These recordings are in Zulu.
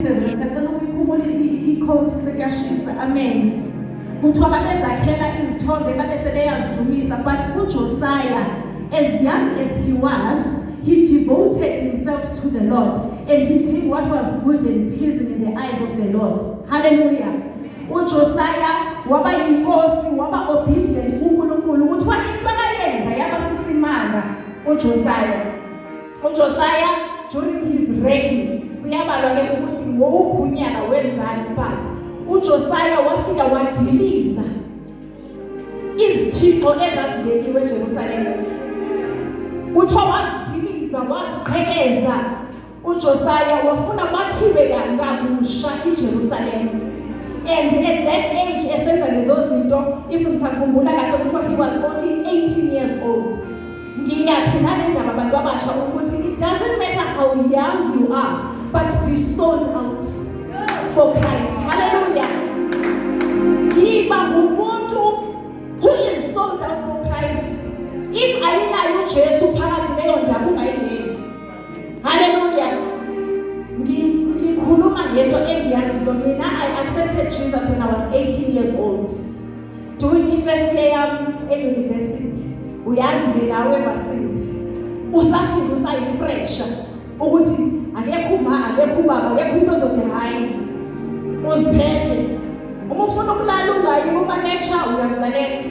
Sicela ukuyikhumula i-quote sekuyashisa. Amen. Kuthiwa babezakhela izithombe babese beyazidumisa, but uJosiah, as young as he was, he devoted himself to the Lord and he did what was good and pleasing in the eyes of the Lord. Hallelujah. uJosiah waba yinkosi, waba obedient kuNkulunkulu. Kuthiwa into akayenza yaba sisimanga uJosiah during his reign kuyabalwa ke ukuthi ngowubunyaka wenzani, but uJosiah wafika wadiliza izithixo ezazibekiwe eJerusalem. Kuthiwa wazidiliza, waziqhekeza uJosiah, wafuna kwakhiwe kabusha iJerusalem. And at that age, esenza lezo zinto, if ngikhumbula kahle kuthiwa he was only 18 years old. Ngiyaphinda nendaba abantu abasha ukuthi it doesn't matter how young you are, but be sold out for Christ. Hallelujah. Yiba umuntu who is sold out for Christ. If ayinayo uJesu phakathi leyo ndaba ungayingeni. Hallelujah. Ngikhuluma ngento engiyaziyo mina. I accepted Jesus when I was 18 years old. During the first year at university. Uyazi lawe varsity. Usafika usayifresh ukuthi akekho ubaba, akekho umuntu ozothi hayi uziphethe. Uma ufuna ukulala ungayi kuma lecture uyazilalela.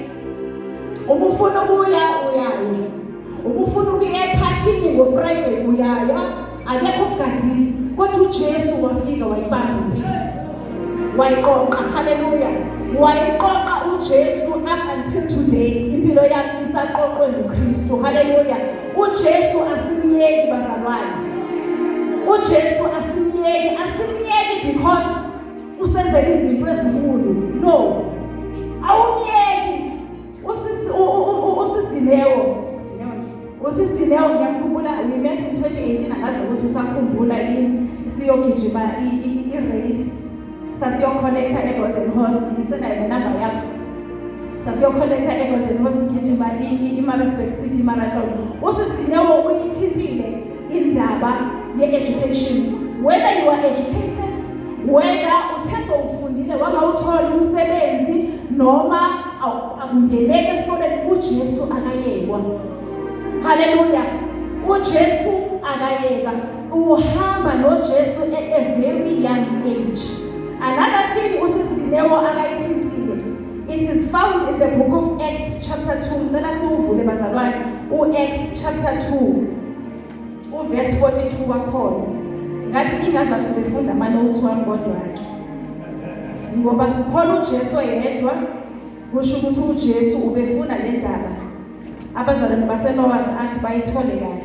Uma ufuna ukuya uyaya. Uma ufuna ukuya epartyini ngoFriday uyaya. Akekho kugadini. Kodwa uJesu wafika wayibamba impilo. Wayiqoqa. Hallelujah. Wayiqoqa uJesu up until today. Impilo yakhe isaqoqwe nguKristu. Hallelujah. uJesu asimyeki bazalwane. uJesu asimyeki because usenzela izinto ezinkulu. No. Awumyeki. Usisileyo ngiyakhumbula we met in 2018, angazi ukuthi usakhumbula yini, siyogijima i-race. Sasiyoconnecta eGolden Horse, ngisena inamba yakho. Sasiyoconnecta eGolden Horse gijima iMaritzburg City Marathon. Usisileyo uyithintile indaba ye-education. Whether you are educated, whether uthe ufundile wangawuthola umsebenzi noma akungenele esikoleni, uJesu akayekwa. Hallelujah. uJesu akayeka. Uhamba noJesu at a very young age. Another thing usisileyo akayithintile, it is found in the book of Acts chapter 2. Ngicela siwuvule bazalwane. Acts chapter 2 verse 42 wakhona. Ngathi ingazathi befunda amanotes wami kodwa ke. Ngoba sikhona uJesu yedwa, kusho ukuthi uJesu ubefuna le ndaba abazalwane baseNoah's Ark bayithole kahle.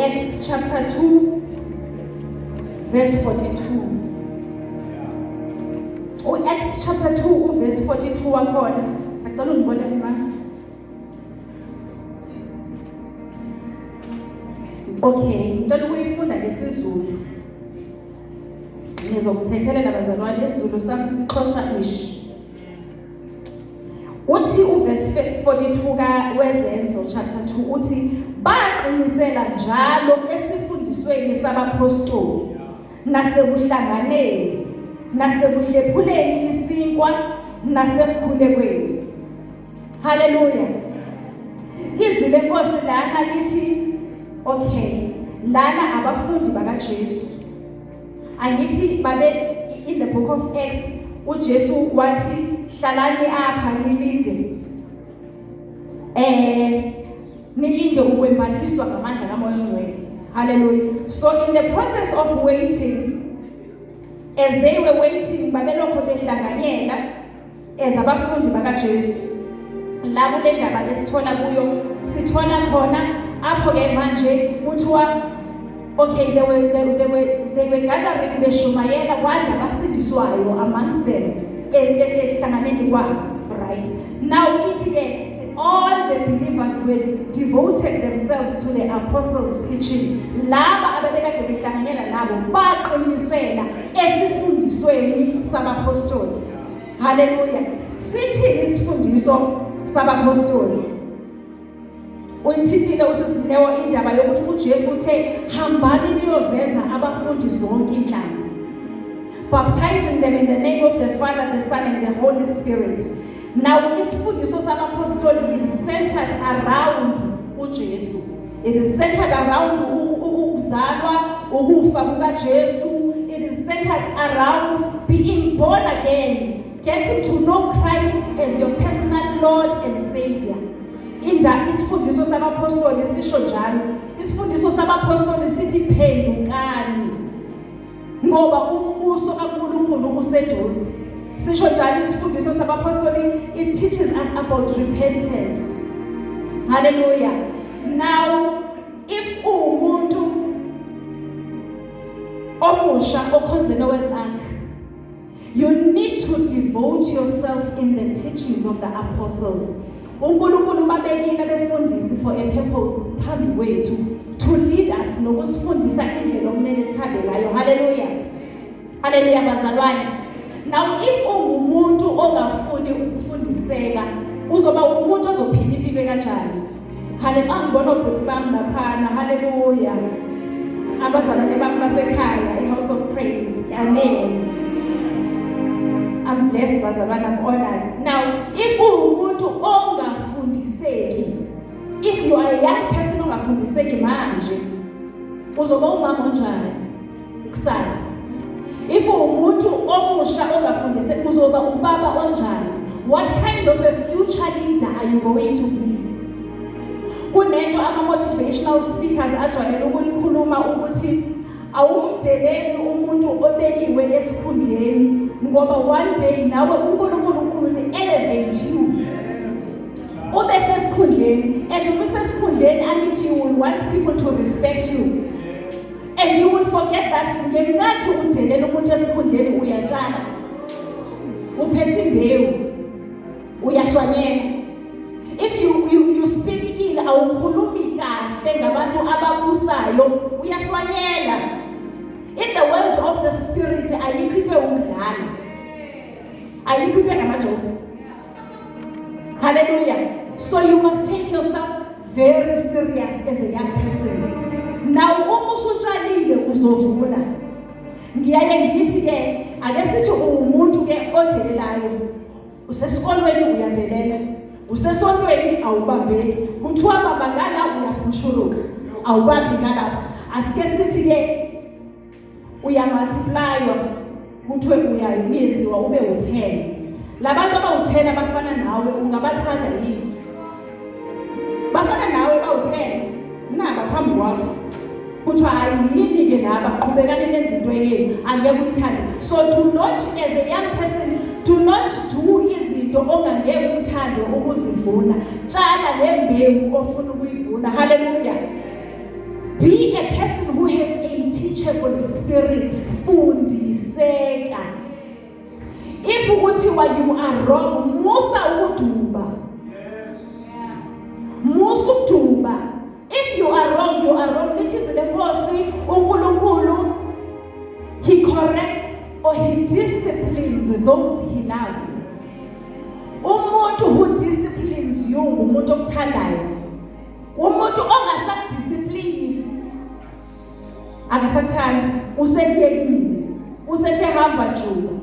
Acts chapter 2 verse 42. Acts chapter 2 verse 42 wakhona. Sacela ungibone mama. Okay, ngicela ukuyifunda lesizulu. Ngizomthethelela bazalwane isizulu sami siqhosha ish. Uthi verse 42 kaWezenzo chapter 2 uthi baqinisela njalo esifundisweni sabapostoli nasekuhlanganeni nasekuhlephuleni isinkwa nasemkhulekweni. Hallelujah. Izwi lenkosi lana lithi okay, lana abafundi bakaJesu. Angithi babe in the book of Acts uJesu wathi hlalani apha nilinde. Nilinde ukwembathiswa ngamandla kaMoya oNgcwele. Hallelujah. So in the process of waiting, as they were waiting, babelokho behlanganyela as abafundi bakaJesu. La kule ndaba esithola kuyo sithola khona apho ke manje kuthiwa okay, they were gathering beshumayela kwanda basindiswayo amongst them ehlanganeni kwabo, right? Now all the believers were devoted themselves to the apostles' teaching. Laba ababekade behlanganyela nabo baqinisela esifundisweni sabapostoli. Hallelujah. Sithi isifundiso sabapostoli. uyithintile usisinewo indaba yokuthi uJesu uthe hambani niyozenza abafundi zonke inhlanga, baptizing them in the name of the Father, the Son and the Holy Spirit. Now isifundiso sabapostoli is centered around uJesu. It is centered around ukuzalwa, ukufa kukaJesu. It is centered around being born again, getting to know Christ as your personal Lord and Savior. Isifundiso sabapostoli sisho njalo. Isifundiso sabapostoli sithi phendukani ngoba umbuso kaNkulunkulu useduze. Sisho njalo isifundiso sabapostoli, it teaches us about repentance. Hallelujah. Now if umuntu omusha okhonzela wezakhe, you need to devote yourself in the teachings of the apostles. uNkulunkulu babekile befundisi for a purpose phambi kwethu, to lead us nokusifundisa indlela okumele sihambe ngayo. Hallelujah. Hallelujah bazalwane. Now if ungumuntu ongafuni ukufundiseka, uzoba umuntu ozophila impilo kanjani? Hallelujah. Angibona ubhuti bami laphana. Hallelujah. Abazalwane bami basekhaya, a house of praise. Amen. I'm blessed bazalwane, I'm honored. Now if umuntu ongafundiseki, if you are a young person ongafundiseki manje, uzoba umama onjani kusasa? If umuntu omusha ongafundiseki, uzoba ubaba onjani? What kind of a future leader are you going to be? Kunento ama-motivational speakers ajwayele ukulikhuluma ukuthi awumdeleli umuntu obekiwe esikhundleni, ngoba one day nawe uNkulunkulu elevate you ube sesikhundleni, and ube sesikhundleni angithi you will want people to respect you, and you will forget that ngenkathi udelela umuntu esikhundleni uyatshala, uphethe imbewu, uyahlwanyela. If you speak ill, awukhulumi kahle ngabantu ababusayo, uyahlwanyela. In the world of the spirit, ayikhiphe ukudlala, ayikhiphe ngama-jokes. Hallelujah. So you must take yourself very serious as a young person. Now uma usutshalile uzovuna. Ngiyaye ngithi ke ake sithi umuntu ke odelelayo, usesikolweni uyadelela, usesontweni awubambeki, kuthiwa baba ngala uyaphushuluka, awubambi ngalapha. Asike sithi ke uyamultiplywa, kuthiwe uyenziwa ube u10. Labantu abawu10 abafana nawe ungabathanda yini? Bafana nawe bawu10 naba phambi kwakho, kuthiwa ayini ke laba qhubekani nenze into yenu, angeke uyithande. So do not, as a young person, do not do izinto ongangeke uthande ukuzivuna. Tshala le mbewu ofuna ukuyivuna. Hallelujah. Be a person who has a teachable spirit. Fundiseka. If ukuthiwa you are wrong, musa ukuduba. Yes. Musa ukuduba. If you are wrong, you are wrong. It is the Nkosi uNkulunkulu, he corrects or he disciplines those he loves. Umuntu who disciplines you umuntu okuthandayo. Umuntu ongasakudiscipline akasathandi, usekuyekile, usethe hamba juba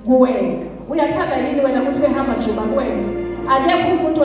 kuwena. Uyathanda yini wena ukuthi uhamba juba kuwena? Akekho umuntu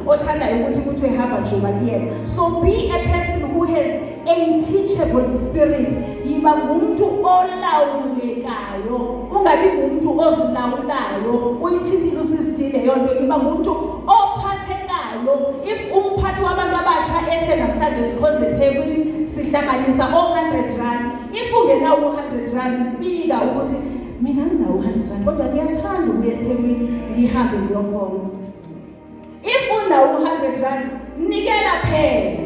othandayo ukuthi kuthi uhamba juba kuyena. So be a person who has a teachable spirit. Yiba ngumuntu olawulekayo, ungabi ngumuntu ozilawulayo, uyithintile usisithile yonto. Yiba ngumuntu ophathekayo. If umphathi wabantu abatsha ethe namhlanje sikhonze eThekwini sihlanganisa o100 if ungenawo u100 bika ukuthi mina nginawo u100 kodwa ngiyathanda ukuya eThekwini ngihambe ngiyokhonza. If unawo u100 nikela phela.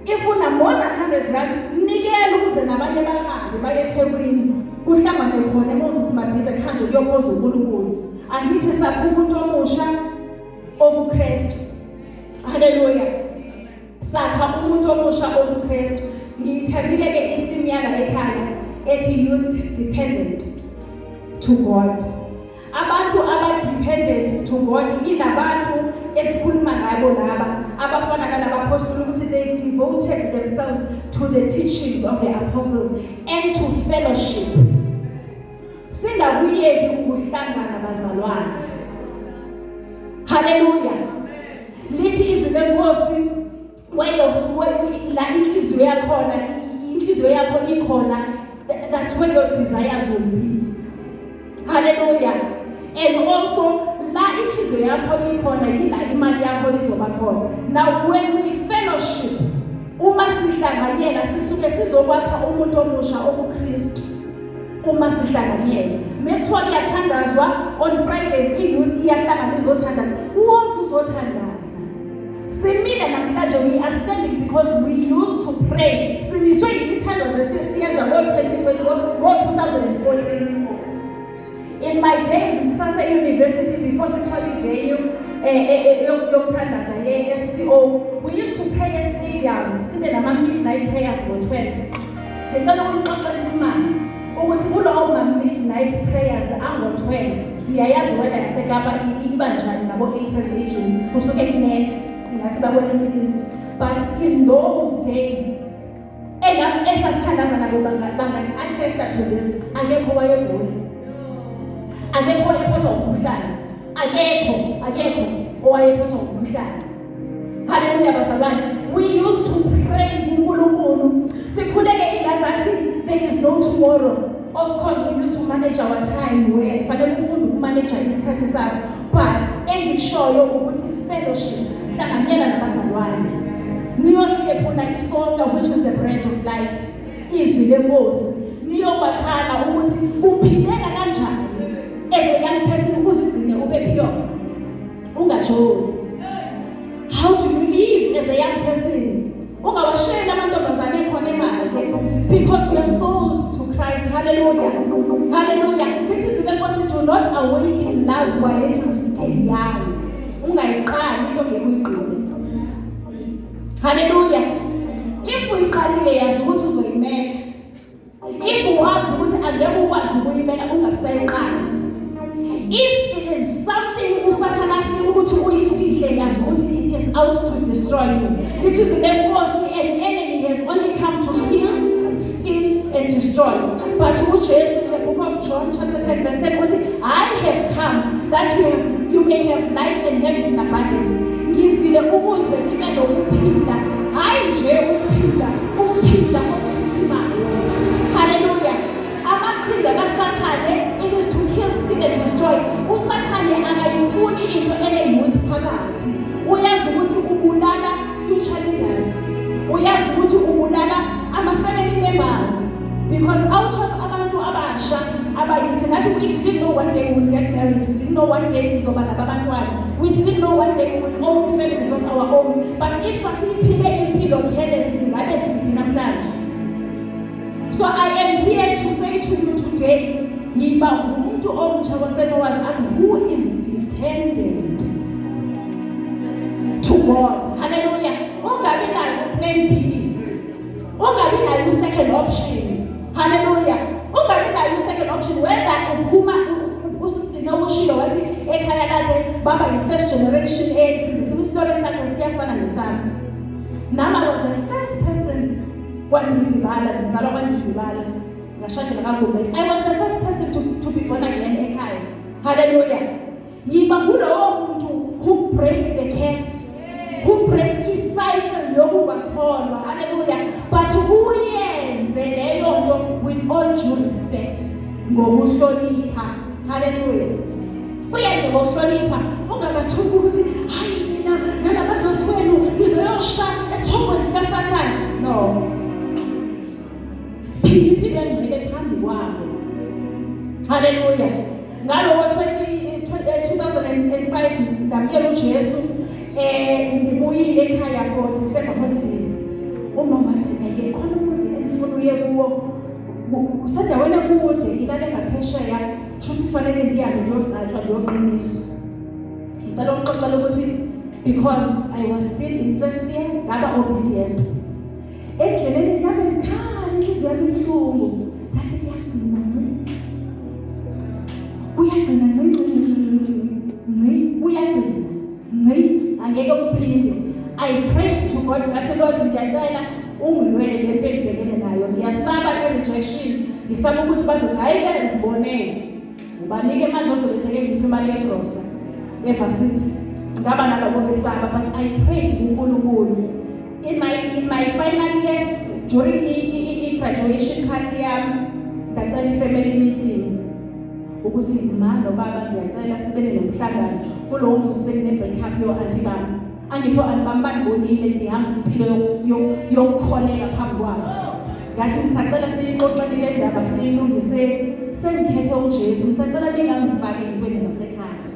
If una more than 100 rand, nikela ukuze nabanye bahambe baye eThekwini, kuhlangane khona eMoses Mabhida kuhanjwe kuyokhonza uNkulunkulu. Angithi sapha umuntu omusha obuKristu. Hallelujah. Sapha umuntu omusha obuKristu. Ngiyithandile ke ifilimu yala ekhaya ethi youth dependent to God. Abantu abadependent to God ilabantu esikhuluma ngabo laba abafana kanabapostoli ukuthi they devoted themselves to the teachings of the apostles and to fellowship. Singakuyeki ukuhlangana bazalwane. Hallelujah. Lithi izwi lenkosi la inhliziyo yakho ikhona, that's where your desires will be. Hallelujah. And also la inhliziyo yakho ikhona yila imali yakho izoba khona. Now when we fellowship, uma sihlanganyela sisuke sizokwakha umuntu omusha obuKristu. Uma sihlanganyela mekuthiwa kuyathandazwa on Fridays iyouth iyahlangana izothandaza, wonke uzothandaza. Simile namhlanje we are standing because we used to pray. Simiswe imithandazo sesiyenza ngo-2020 ngo-2014. In my days sase university before sithole venue yokuthandaza ye-SCO, we used to pray a stadium sibe nama-midnight prayers ngo-12. Ngicela ukunixoxela isimanga ukuthi kulowo ma-midnight prayers ango-12 ngiyayazi wena yaseKapa iba njani nabo-April June kusuke kunetha ngathi bakwela ilizwe, but in those days esasithandaza nabo banga-attesta to this, akekho wayegula, akekho wayephathwa umkhuhlane, akekho owayephathwa umkhuhlane. Hallelujah bazalwane. We used to pray kuNkulunkulu sikhuleke ingazathi there is no tomorrow. Of course we used to manage our time well, fanele ufunde ukumanage isikhathi sakho, but engikushoyo ukuthi fellowship, hlanganyela nabazalwane niyohlephuna isonka, which is the bread of life, izwi lenkosi, niyokwakhana ukuthi kuphileka kanjani as a young person uzigcine ube pure ungajoli. How do you live as a young person? Ungawashela amantombazane khona emakhaya because you are sold to Christ. Hallelujah. Hallelujah. It is the person to not awaken love while it is still young. Ungayiqali into ngekuyigcina. Hallelujah. If uyiqalile yazi ukuthi uzoyimela. If wazi ukuthi angeke ukwazi ukuyimela ungabisayiqala. If it is something usathana afika ukuthi uyifihle yazi ukuthi it is out to destroy you. This is the enemy, and enemy has only come to kill, steal and destroy. But Jesus in the book of John chapter 10 verse 10 I have come that you may have life and have it in abundance. Ngizile ukuze nibe nokuphila, hayi nje ukuphila okuphimayo. Hallelujah. Amaqhinga kaSathane, it is to kill, steal and destroy. uSathane akayifuni into ene-youth phakathi. Uyazi ukuthi ubulala future leaders. Uyazi ukuthi ubulala ama-family members. Because out of abantu abasha abayithi nathi we didn't know one day we will get married. We didn't know one day sizoba nabantwana. We didn't know one day we will own families of our own. But if sasiphile impilo carelessly ngabe siphi namhlanje. So I am here to say to you today, yiba umuntu omtsha wasenowazi athi who is dependent to God. Hallelujah. Ungabi nayo plan B. Ungabi nayo second option. Hallelujah. Ungabi nayo second option whether uphuma usisina ushilo wathi ekhaya lakhe baba yi-first generation esindisa story sakhe siyafana nesami. Nama was the first person kwandidibala ndizalwa kwandidibala ngashadela kaGumbet. I was the first person to be born again ekhaya. Hallelujah. Yiba kulowo muntu who break the curse, who break i-cycle yokungakholwa. Hallelujah. But uyenze leyo nto with all due respect, ngokuhlonipha. Hallelujah. Uyenze ngokuhlonipha, ungabathuki ukuthi hayi mina nalamadlozi wenu nizoyosha esithongweni sikaSathane. No. Phila ngcwele phambi kwabo. Hallelujah. Ngalo 2005 ngamyela uJesu ngibuyile ekhaya for December holidays. Umama wathi khona umuzi engifuna uye kuwo. Usendaweni kude ilale ngaphesheya, futhi kufanele ndihambe ngiyogcatshwa ngiyoqiniswa. Ngicela ukuxoxela ukuthi because I was still in first year ngaba obedient. Endleleni ngabe ngikhaya inhliziyo yami ibuhlungu. Ngathi kuyagcina angeke uphinde. I prayed to God, ngathi Lord ngiyacela ungilwele le mpilo engibhekene nayo. Ngiyasaba i-rejection, ngisaba ukuthi bazothi hayi ke sibonele. Ubanike manje ozobe seke ngiphi imali yegrosa. Evasithi ngaba nalabo besaba, but I prayed kuNkulunkulu. In my final years during the graduation party yami, ngacela family meeting ukuthi mama nobaba ngiyacela sibene nomhlangano kulowo mzuzu sekune backup yo auntie bami. Angitho anibami banibonile ngihamba impilo yokukholeka phambi kwabo. Ngathi ngisacela siyixoxele le ndaba siyilungise, sengikhethe uJesu, ngisacela ningangifaki entweni zasekhaya.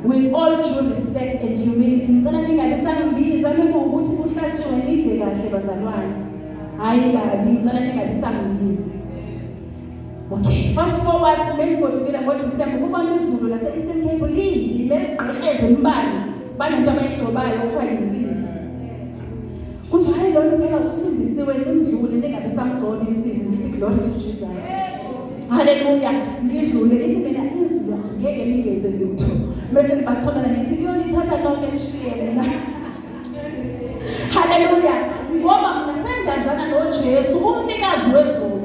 With all due respect and humility, ngicela ningabe sangibiza mekuwukuthi kuhlatshiwe nidle kahle bazalwane. Hayi kabi, ngicela ningabe sangibiza. Okay, fast forward mengibodukela ngoDisemba kuba nezulu lase Eastern Cape limeqheze imbali. Banento abayigcobayo kuthiwa insizwa. Kuthi hayi lo phela usindisiwe nimdlule ningabe samgcoba insizwa, ngithi glory to Jesus. Hallelujah. Ngidlule ngithi mina izulu ngeke ningenze lutho. Bese ngibathona ngithi kuyonithatha konke nishiye mina. Hallelujah. Ngoba mina sengazana noJesu umnikazi wezulu.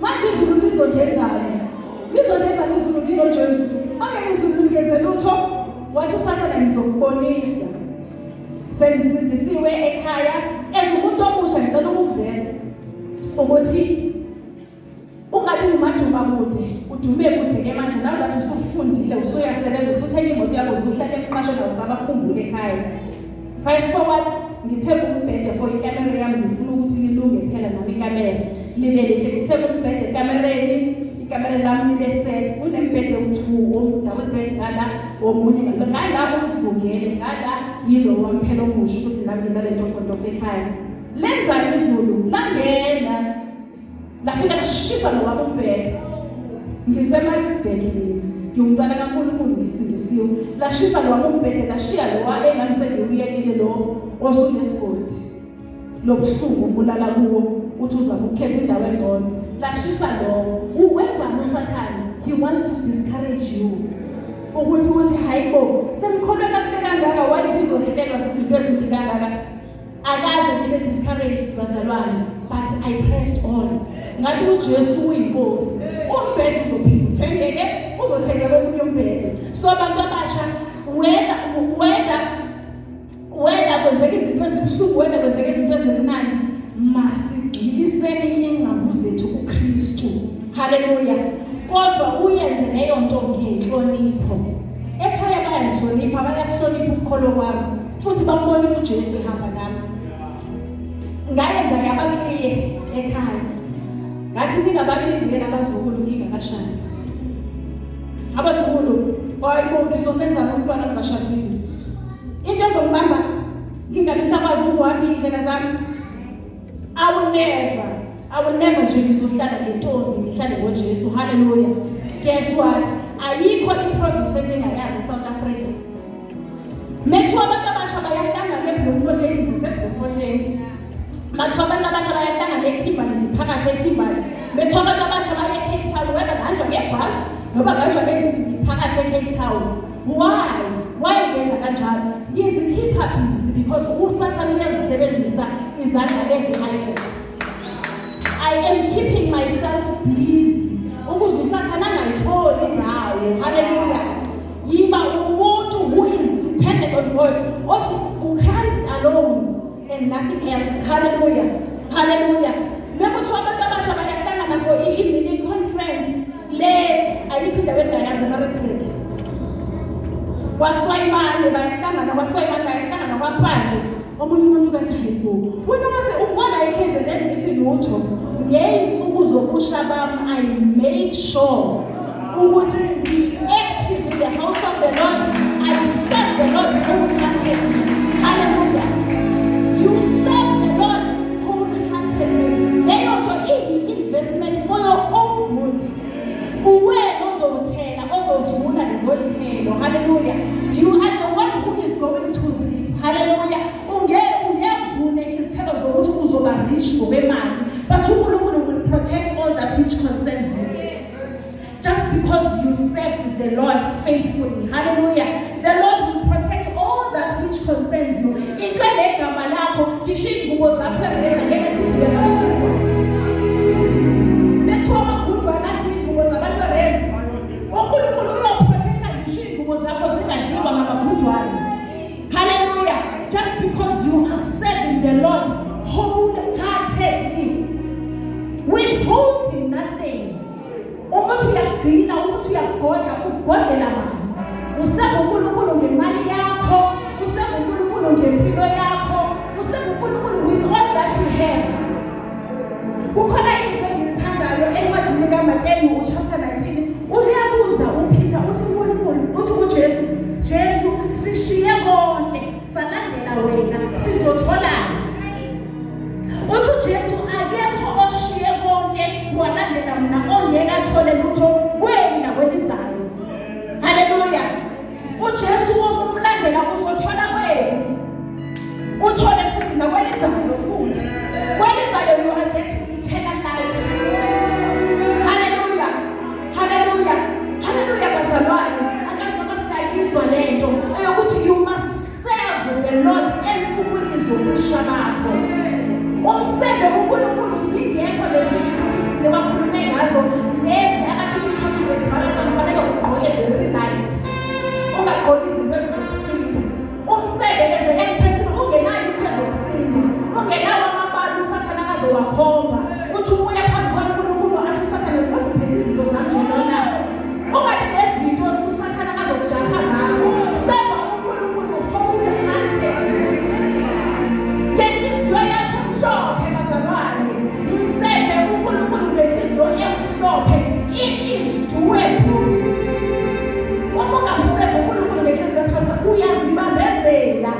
Manje izulu lizodenzani? Lizodenzani izulu linoJesu? Angeke izulu lingenze lutho. Wathi usathana ngizokubonisa. Sengisindisiwe ekhaya ezumuntu omusha ngicela ukuveza ukuthi ungabi ngumajuba kude, udume kude ke manje nawe ngathi usufundile, usuyasebenza, usuthenga imoto yakho, usuhlala emqashweni awusabakhumbula ekhaya. Fast forward, ngithemba umbhede for ikamera yami, ngifuna ukuthi lilunge phela nami ikamera. Libe lihle, ngithemba umbhede ekamereni, ikamera lami libe set, kunembhede u2, double bed ngala, omunye ngala usivungele, ngala yilo wamphela omusha ukuthi nami ngilale ntofonto ekhaya. Lenza izulu, langena. Lafika lashisa lo wabo umbhede. Ngisemalisbheke mina. Ngiyumntwana kaNkulunkulu ngisindisiwe. Lashisa lo wabo umbhede, lashiya lo wabe enganisengiuyekile lo osunesigodi. Lobuhlungu bulala kuwo uthi uzabe ukhetha indawo engcono. Lashisa lo. Uwenza uSathane. He wants to discourage you. Ukuthi hayibo, semkholwe kahle kangaka wathi izosihlelwa sizinto ezimbi kangaka. Akaze ngibe discouraged bazalwane, but I pressed on. Ngathi uJesu uyinkosi. Umbhede uzophinda uthengeke, uzothengeka omunye umbhede. So abantu abasha wena kwenzeka izinto ezibuhlungu, wena kwenzeka izinto ezimnandi, masigxiliseni ingcambu zethu kuKristu. Hallelujah. Kodwa uyenze leyo nto ngenhlonipho. Ekhaya bayangihlonipha, bayakuhlonipha ukukholo kwami, futhi bambona uJesu ehamba nami. Ngayenza ngabakliye ekhaya. Ngathi ningabalindile abazukulu ngingakashadi. Abazukulu hayibo ngizomenza umntwana ngashadile. Into ezongibamba ngingabisakwazi ukuhamba indlela zami. I will never nje ngizohlala lentombi ngihlale ngoJesu. Hallelujah. Guess what? Ayikho iprovince endingayazi eSouth Africa. Methu abantu abasha bayahlangana eBloemfontein ngiseBloemfontein. Mathu abantu abasha bayahlangana eKimberley phakathi eKimberley. Methu abantu abasha baya eCape Town wena nganjwa ngebhasi noba nganjwa phakathi eCape Town. Why ngenza kanjalo? Ngizikhipha busy because uSathane uyazisebenzisa izandla ezihayiwe. I am keeping myself busy. Ukuze uSathane angayitholi indawo. Hallelujah. Yiba umuntu who is dependent on God. Othi Christ alone and nothing else. Hallelujah. Hallelujah. Mekuthi abantu abasha bayahlangana for i-mini conference le ayiphinda wendayazi Maritzburg. Waswayimane bayahlangana, bayahlangana kwaPhande. Omunye umuntu kathi hayibo. Wena mase ubona ikhenze ngithi lutho. Ngeyinsuku zokusha bami I made sure ukuthi be active in the house of the Lord. I serve the Lord wholeheartedly. Hallelujah. You serve the Lord wholeheartedly. Leyo nto investment for your own good. Uwena ozowuthela, ozovuna lezoyithelo. Hallelujah. You are the one who is going to reap. Hallelujah. Ungevune izithelo zokuthi uzoba rich ngokwemali. But uNkulunkulu will protect all that which concerns you. Just because you served the Lord faithfully. Hallelujah. The Lord will protect all that which concerns you. into enegama lakho ngisho ingubo zakho ereza ngeke zidliwe ngabantwana. Bethiwa amagundwana adla ingubo zabantu ereza, uNkulunkulu uyoprotecta ngisho ingubo zakho zingadliwa ngabagundwana. Hallelujah. Just because you are serving the Lord wholeheartedly, withholding nothing. Ukuthi uyagcina, ukuthi uyagodla, ugodlela mali. Useva uNkulunkulu ngemali yakho, useva uNkulunkulu ngempilo yakho, useva uNkulunkulu with all that you have. Kukhona izwi engilithandayo encwadini kaMateyu chapter 19. Uyabuza uPeter uthi uNkulunkulu, uthi uJesu, Jesu sishiye konke salandela wena sizotholana. Uthi uJesu akekho oshiye konke walandela mina ongeke athole lutho kweli nakwelizayo. Hallelujah. uJesu umlandela uzothola kweli, uthole futhi nakwelizayo futhi. Kwelizayo you are getting eternal life. Hallelujah. Hallelujah. Hallelujah bazalwane. Akazama siyayizwa lento eyokuthi you must serve the Lord ensukwini zokusha bakho. Umsebe uNkulunkulu singekho lezi zinto bakhulume ngazo lezi akathi uyikhuluma abantu kufanele ugqoke very night. Ungagqoki izinto ezisinda. Umsebe lezi empesini ungenayo into ezokusinda. Ungenawo amabala usathana akazowakhomba. Uthi ubuya phambi kwaNkulunkulu athi usathana uphethe izinto zanje lona. Ungabe lezi zinto usathana akazokujaha ngazo. Seba uNkulunkulu wholehearted. Ngenhliziyo yakho mhlophe bazalwane. Msebe uNkulunkulu ngenhliziyo emhlophe. It is doable. Uma ungamsebe uNkulunkulu ngenhliziyo emhlophe uyazibambezela.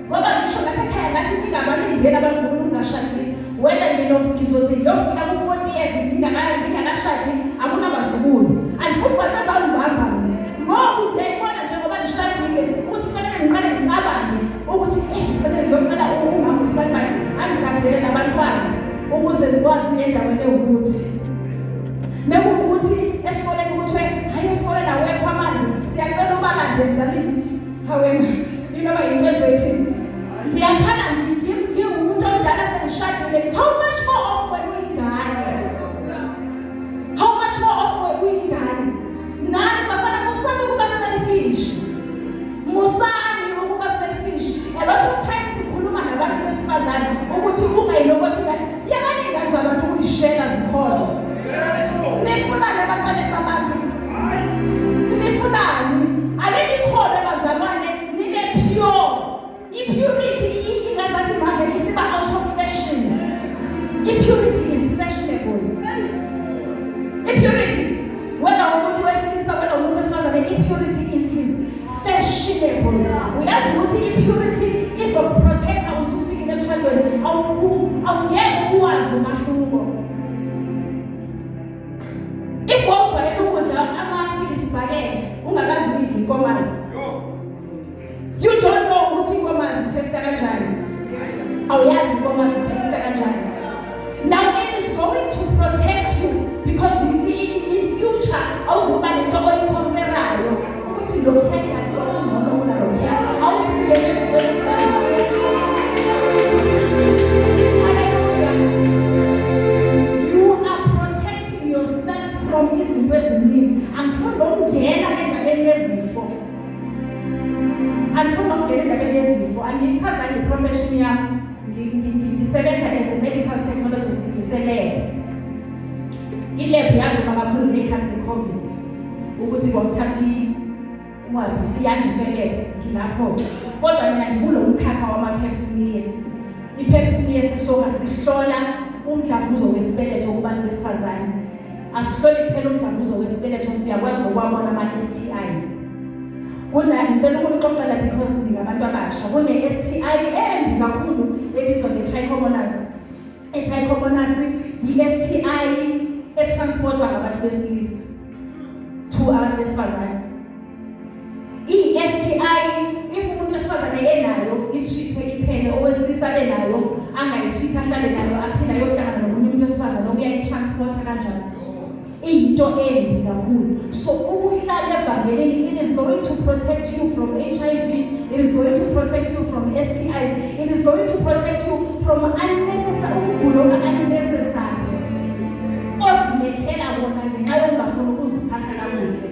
Ngoba ngisho ngathi ekhaya ngathi ningabalingeni abazukulu ngashadi. Wena ngizothi ngiyofika ku-40 years ngingakashadi akunabazukulu. Andifuni bona bazawungibamba. Ngoba uyayibona njengoba ngishadile ukuthi kufanele ngiqale ngicabange ukuthi kufanele ngiyocela umama uSibani angigazele nabantwana ukuze ngikwazi ukuya endaweni ewukuthi. Mekuwukuthi esikoleni kuthiwe hayi esikoleni awekho amanzi siyacela ubalande emzalini. Hawe inoma yinto ezoyithini. Ngiyakhala ngiwumuntu omdala sengishadile. How much more of when uyingane? How much more of when uyingane? Nani bafana musani ukuba selfish. Musani ukuba selfish. A lot of times sikhuluma nabantu besifazane ukuthi ungayilokothi la yabani ingane zabantu ukuyishela zikhona. Nifunani abantwana babantu? Nifunani? Aleni khona bazalwane nibe pure. Impurity ingazathi manje isiba out of fashion. Impurity is fashionable. Impurity, whether umuntu wesilisa whether umuntu wesifazane, impurity it is fashionable. Uyazi ukuthi impurity izoprotecta usufikile emshadweni awungeke uwazi umahluko. If wawujwayele ukudla amasi isibhakela ungakazidli inkomazi, you don't know ukuthi inkomazi ithesta kanjani. Awuyazi inkomazi ithesta kanjani. Now it is going to protect you because you need in future awuzoba nento oyicomparayo ukuthi lokhu engathi ungcono kunalokhu. Awuzungene ezweni sakho. Hallelujah. You are protecting yourself from izinto eziningi. Angifuni ukungena endabeni yezifo. Andifuna ukungena endabeni yezifo. Angiyichaza ngeprofession yami. Ngisebenza as a medical technologist ngiselab. Ilab yaduma kakhulu ngekhathi ye-COVID. Ukuthi kwakuthatha imali siyanjiswe lab ngilapho. Kodwa mina ngikulo umkhakha wama-pap smear. I-pap smear sihlola umdlavuzo wesibeletho kubantu besifazane. Asihloli kuphela umdlavuzo wesibeletho, siyakwazi nokwabona ama-STIs. Ngicela ukuxoxela because ngingabantu abasha. Kune-STI embi kakhulu ebizwa nge-trichomonas. I-trichomonas yi-STI etransportwa ngabantu besilisa to abantu besifazane. I-STI if umuntu wesifazane enayo i-treatwe iphele, owesilisa benayo angayitreat ahlale nayo aphinde ayohlangana nomunye umuntu wesifazane okuya i-transporta kanjalo. into embi kakhulu. So ukuhlala evangelini, it is going to protect you from HIV, it is going to protect you from STIs, it is going to protect you from unnecessary ozimethela wona ngenxa yokungafuni ukuziphatha kakuhle.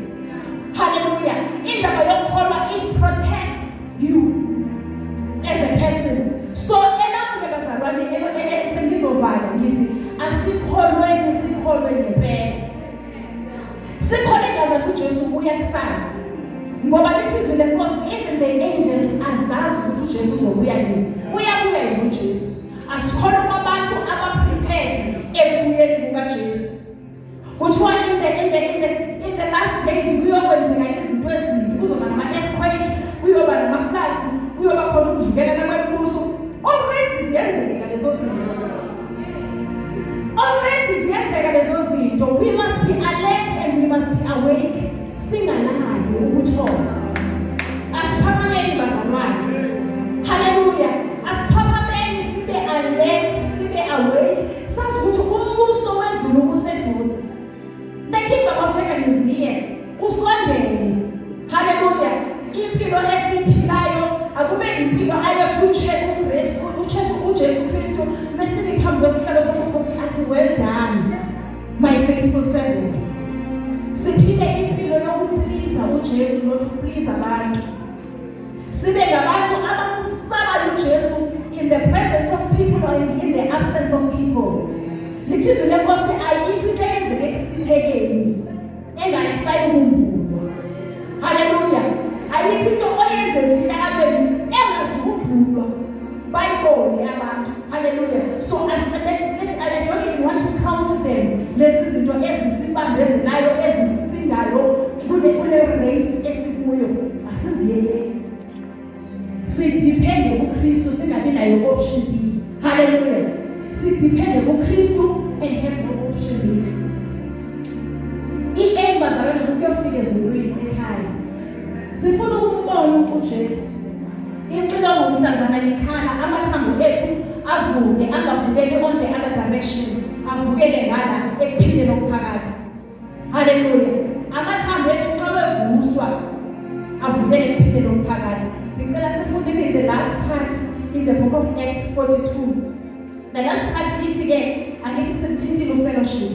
Hallelujah. Indaba yokukholwa, it protects you as a person. So elapho bazalwane sengizovala ngithi asikholwe ngempela. Sikholwe ngazathi uJesu uyakusazi. Ngoba lithi lenkosi, even the angels azazi ukuthi uJesu uzobuya nini. Uyabuya yini uJesu? Asikholwe kwabantu abaprepared ekubuyeni kukaJesu. Kuthiwa in the last days kuyokwenzeka izinto ezimbi, kuzoba nama-earthquake, kuyoba nama-floods, kuyoba khona ukuvikelana kwembuso. Already ziyenzeka lezo zinto. We must be alert and we must be awake. Singalali ukuthola. Asiphaphameni bazalwane. Hallelujah. Asiphaphameni sibe alert, sibe awake. Sazi ukuthi umbuso wezulu useduze. The kingdom of heaven is near. Usondele. Hallelujah. Impilo esiphilayo akube impilo ayothutshe uJesu Kristu mesibe phambi kwesihlalo sobukhosi athi well done my faithful servant. Siphile impilo yokuplease uJesu nokuplease abantu. Sibe ngabantu abamusaba uJesu in the presence of people or in the absence of people. Lithizwe lenkosi ayikho into eyenzeke kusithekeni engayisayi umbulwa. Hallelujah. Ayikho into oyenzekile abeni engazukubulwa bayibone abantu. Hallelujah. So I don't even want to count them. Lezi zinto ezisibambezelayo ezisindayo kule race esikuyo asiziyele. Sidepende kuKristu, singabi nayo option B. Hallelujah. Sidepende kuKristu and have no option B. I-aim bazalwane ukuyofika ezulwini ekhaya. Sifuna ukumbona uJesu. Impilo ngomntazana likhala, amathambo ethu avuke, angavukeli on the other direction, avukele ngala ekuphileni okuphakathi. Hallelujah. Amathambo ethu xa bevuswa avukele ekuphileni okuphakathi. Ngicela sifunde the last part in the book of Acts 42. The last part ithi ke angithi simthintile ufellowship.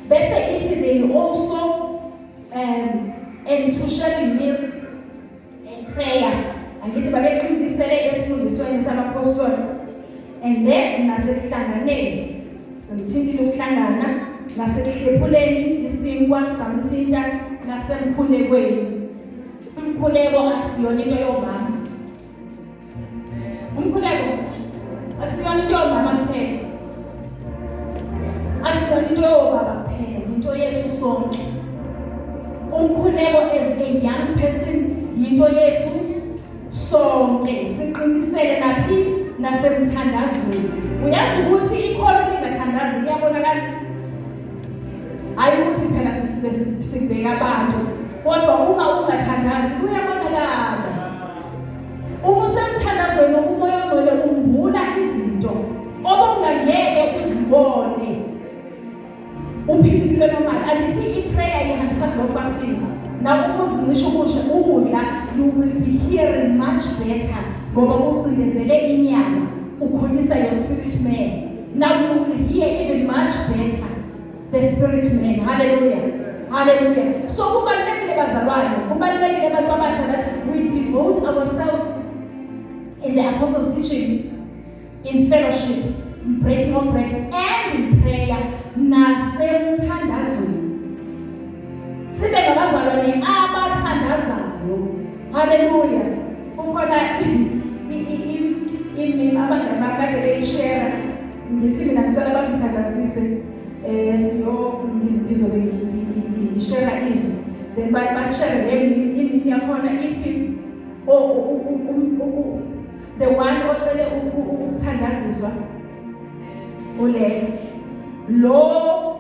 Bese ithi they also and to sharing meal and prayer. Angithi babeqinisele esifundisweni sabapostoli. And then nasekuhlanganeni simthintile ukuhlangana, nasekuhlephuleni isinkwa samthinta, nasemkhulekweni. Umkhuleko akusiyona into yomama. Umkhuleko akusiyona into yomama kuphela. Akusiyona into yobaba kuphela, into yethu sonke. Umkhuleko as a young person yinto yethu sonke. Siqinisele naphi nasemthandazweni. Uyazi ukuthi ikhono lingathandazi liyabonakala. Hayi ukuthi phela sikubeka abantu. Kodwa uma ungathandazi kuyabonakala. Uma usemthandazweni umoya ongcwele umbula izinto obungangeke uzibone. Uphilile nomali. Angithi i-prayer ihambisana no-fasting. Now ukuzincisha ukudla, you will be hearing much better. Ngoba ucindezele inyama, ukhulisa your spirit man. Now you will hear even much better the spirit man. Hallelujah. Hallelujah. So kubalulekile bazalwane, kubalulekile abantu abasha that we devote ourselves in the apostles' teaching, in fellowship, in breaking of bread, and in prayer. Nasemthandazweni. Sibe ngabazalwane abathandazayo. Hallelujah. Ukhona imimi abangaba kade beyishare. Ngithi mina ngicela bangithandazise ngizobe ngishare izwi. Then bashare imimi yakhona ithi the one ocele ukuthandaziswa ulele. Lo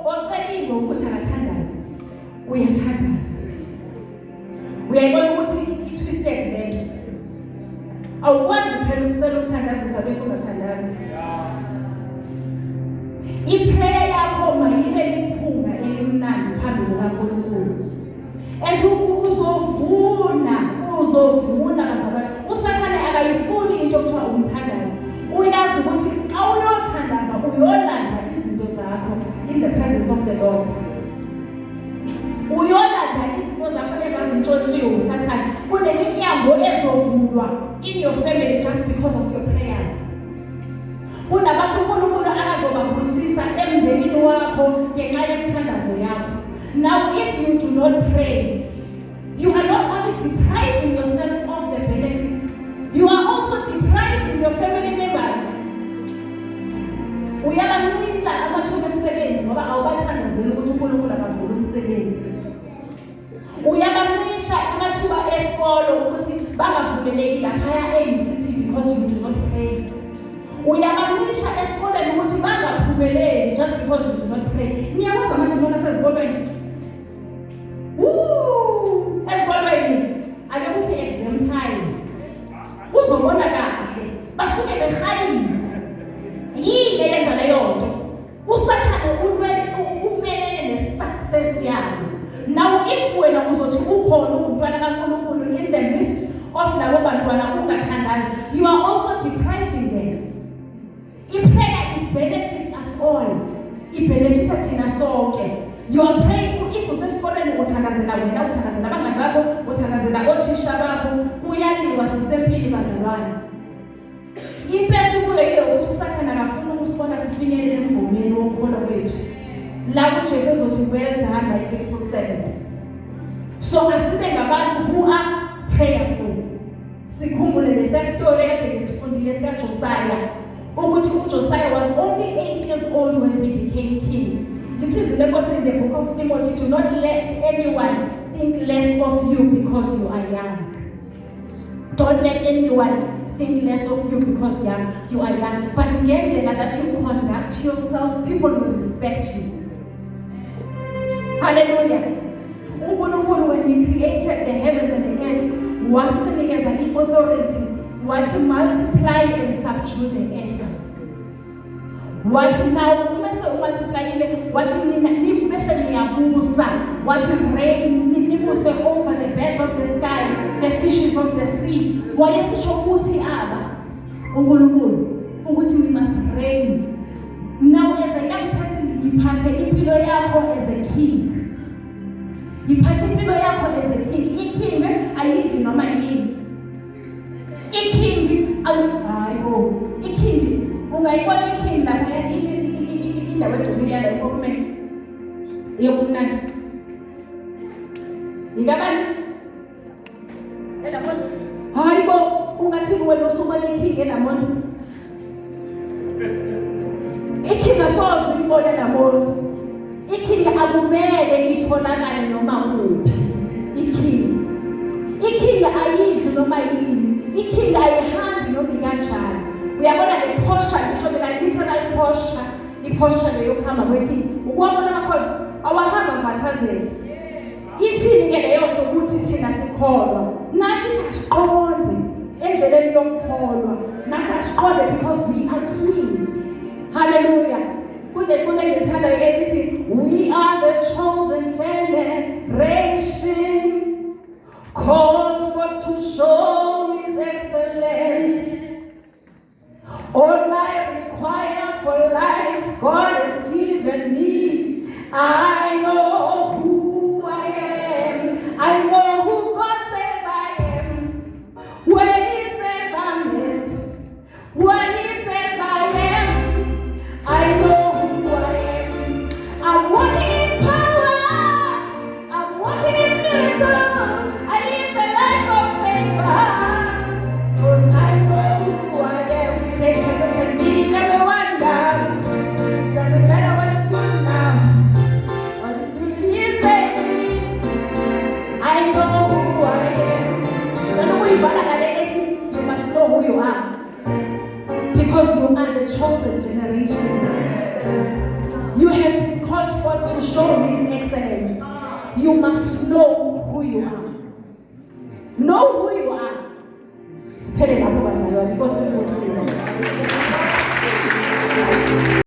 oceliwe ukuthi akathandazi uyathandaza. Uyayibona ukuthi i-twisted lento. Awukwazi phela ukucela ukuthandazisa bese ungathandazi. I-prayer yakho mayibe liphunga elimnandi phambi kukaNkulunkulu. And uzovuna bazalwane. USathane akayifuni into yokuthiwa umthandazo. Uyazi ukuthi xa uyothandaza uyolanda izinto zakho in the presence of the Lord. Uyolanda izinto zakho ezazintshontshiwe uSathane. Kuneminyango ezovulwa in your family just because of your prayers. Kunabantu uNkulunkulu akazobabusisa emndenini wakho ngenxa yemthandazo yakho. Now if you do not pray, you are not only depriving yourself of the benefits, you are also depriving your family members. Uyabaninja amathuba emsebenzi ngoba awubathandazeli ukuthi uNkulunkulu akavule umsebenzi. Uyabanisha amathuba esikolo ukuthi bangavuleleki lapha e-UCT because you do not pray. Uyabanisha esikoleni ukuthi bangaphumeleli just because you do not pray. Niyakwazi amathimona sezikolweni. Esikolweni ake kuthi exam time. Uzobona kahle basuke behayisa. Yini eyenza leyo nto? USathane umelene ne-success yakho. Now if wena uzothi ukhona umntwana kaNkulunkulu in the midst of labo bantwana ungathandazi, you are also depriving them. I-prayer it benefits us all. Ibenefita thina sonke. You are praying if usesikoleni uthandazela wena, uthandazela abangani bakho, uthandazela othisha bakho, uyaliwa sisempili bazalwane. Impesi kuyo yiyo ukuthi uSathane akafuna ukusibona sifinyelele emgomeni wokukhona kwethu. La uJesu ezothi well done my faithful servant. So asibe ngabantu who are prayerful. Sikhumbule lesistory ekade ngisifundile sikaJosiah ukuthi uJosiah was only 8 years old when he became king. It is in the book of Timothy, do not let anyone think less of you because you are young. Don't let anyone think less of you because you are young. But again, that you conduct yourself, people will respect you. Hallelujah. uNkulunkulu when he created the heavens and the earth wasinikeza i-authority wathi multiply and subdue the earth. Wathi now umase umultiplyile wathi nina nibese niyabusa wathi reign nibuse over the birds of the sky, the fishes of the sea. Wayesisho ukuthi uNkulunkulu ukuthi we must reign. Now as a young person iphathe impilo yakho as a king. Iphathe impilo yakho as a king. I-king ayidli noma yini. I-king i-king ungayibona i-king lapha indawo ejulile la ekhomeni yokumnandi. Ngikabani? Elamonti. Hayibo ungathi wena usubona i-king elamonti. I-king asoze uyibone elamonti. I-king akumele itholakale noma kuphi. I-king ayidli noma yini. I-king ayihambi noma kanjani. Uyabona le posture ngisho la literal posture, i-posture leyo kuhamba kwe-king. Ukwabona amakhosi awahamba mfathazela. Ithini ke leyo nto ukuthi thina sikholwa. Nathi siqonde endleleni yokukholwa. Nathi siqonde because we are kings. Hallelujah. Kude ngithanda ukuthi we are the chosen generation called for to show his excellence. All I require for life God has given me. I know who I am. I know who God says I am. When he says I'm it, when he says I am, I know who I am. I'm walking in power. I'm walking in miracles. I live a life of favor. Cause I know who I am. Take a look at me, never wonder. Doesn't matter what it's doing now. What it's really is saying. I know who I am. Don't know who you are. You must know who you are. Because you are the chosen generation. You have been called forth to show his excellence. You must know who you are. Know who you are. Spell it out because it was